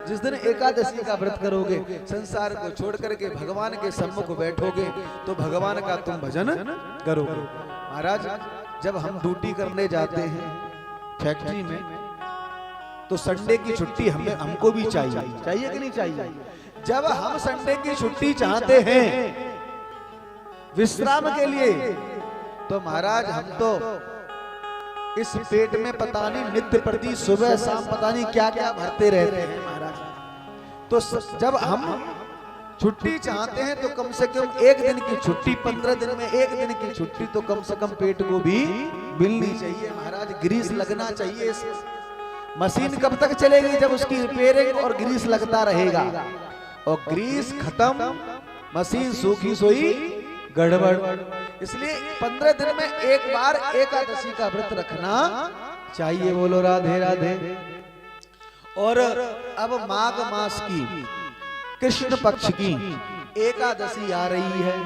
जिस दिन एकादशी का व्रत करोगे, संसार को छोड़ करके भगवान के सम्मुख बैठोगे तो भगवान का तुम भजन करोगे। महाराज जब हम ड्यूटी करने जाते हैं फैक्ट्री में तो संडे की छुट्टी हमको भी चाहिए कि नहीं चाहिए? जब हम संडे की छुट्टी चाहते हैं विश्राम के लिए तो महाराज हम तो इस पेट में पता नहीं नित्य प्रति सुबह शाम पता नहीं क्या क्या भरते रहते हैं महाराज। तो जब हम छुट्टी चाहते हैं तो कम से कम एक दिन की छुट्टी, 15 दिन में एक दिन की छुट्टी तो कम से कम पेट को भी मिलनी चाहिए महाराज। ग्रीस लगना चाहिए। मशीन कब तक चलेगी? जब उसकी रिपेयरिंग और ग्रीस लगता रहेगा, और ग्रीस खत्म मशीन सूखी सोई गड़बड़। इसलिए 15 दिन में एक बार एकादशी का व्रत रखना चाहिए। बोलो राधे राधे। और अब माघ मास की कृष्ण पक्ष की एकादशी आ रही है,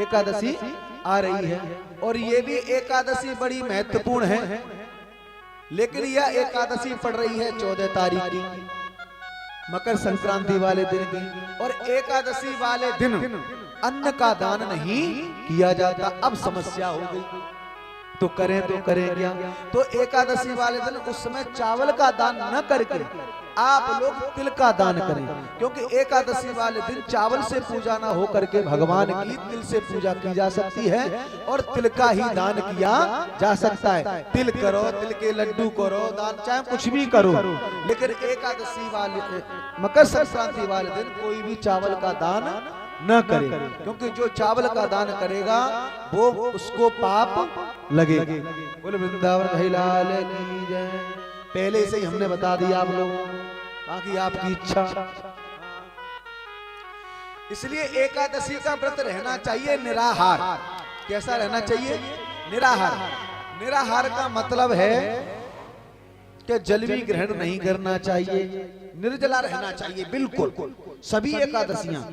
एकादशी आ रही है। और ये भी एकादशी बड़ी महत्वपूर्ण है, लेकिन यह एकादशी पड़ रही है 14 तारीख की, मकर संक्रांति वाले दिन की। और एकादशी वाले दिन अन्न का दान नहीं किया जाता। अब समस्या हो गई तो करें क्या? तो एकादशी वाले दिन उस समय चावल का दान न करके आप लोग तिल का दान करें, क्योंकि एकादशी वाले दिन चावल से पूजा ना हो करके भगवान की तिल से पूजा की जा सकती है, और तिल का ही दान किया जा सकता है। तिल करो, तिल के लड्डू करो दान, चाहे कुछ भी करो, लेकिन एकादशी वाले मकर संक्रांति वाले दिन कोई भी चावल का दान न करे, क्योंकि जो चावल का दान करेगा वो उसको पाप लगेगा। बोले वृंदावन भाई लाल की जय। पहले से ही हमने बता दिया आप लोगों, बाकी आपकी इच्छा। इसलिए एकादशी का व्रत रहना चाहिए निराहार। कैसा रहना चाहिए? निराहार। निराहार का मतलब है कि जल भी ग्रहण नहीं करना चाहिए, निर्जला रहना चाहिए बिल्कुल सभी एकादशियां।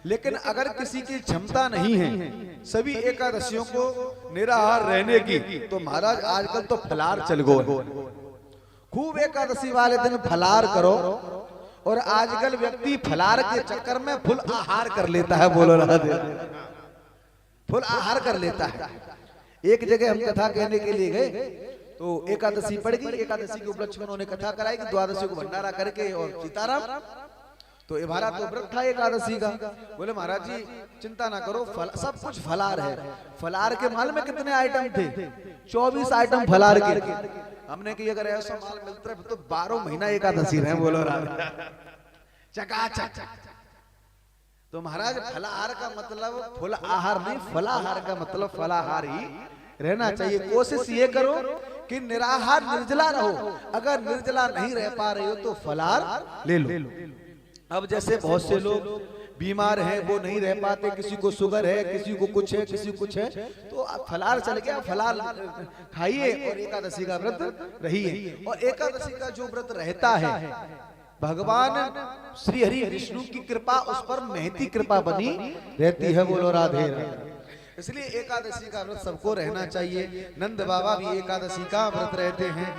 लेकिन अगर किसी की क्षमता नहीं है सभी एकादशियों को निराहार रहने की, तो महाराज आजकल तो फलाहार चल गो। खूब एकादशी वाले दिन फलाहार करो, और आजकल व्यक्ति फलाहार के चक्कर में फुल आहार कर लेता है। बोलो राधे। फुल आहार कर लेता है। एक जगह हम कथा कहने के लिए गए तो एकादशी पड़ गई। एकादशी के उपलक्ष्य में उन्होंने कथा कराई कि द्वादशी को भंडारा करके और सीताराम। तो हमारा तो व्रत था एकादशी का। बोले महाराज जी चिंता ना करो, सब कुछ फलाहार है। फलाहार के माल में कितने आइटम थे? 24 आइटम फलाहार के। हमने कि अगर ऐसा माल मिलता है तो 12 महीना एकादशी रहे। बोलो राधे। चकाचक। तो महाराज फलाहार का मतलब फुल आहार नहीं, फलाहार का मतलब फलाहार ही रहना चाहिए। कोशिश ये करो कि निराहार निर्जला रहो। अगर निर्जला नहीं रह पा रहे हो तो फलाहार ले लो। अब जैसे बहुत से लोग बीमार हैं, वो नहीं रह पाते, किसी को शुगर है, किसी को कुछ है, किसी को कुछ है, तो फलाहार चल गया, फलाहार खाइए और एकादशी का व्रत रहिए। और एकादशी का जो व्रत रहता है भगवान श्री हरि विष्णु की कृपा उस पर महती कृपा बनी रहती है। बोलो राधे राधे। इसलिए एकादशी का व्रत सबको रहना चाहिए। नंद बाबा भी एकादशी का व्रत रहते हैं।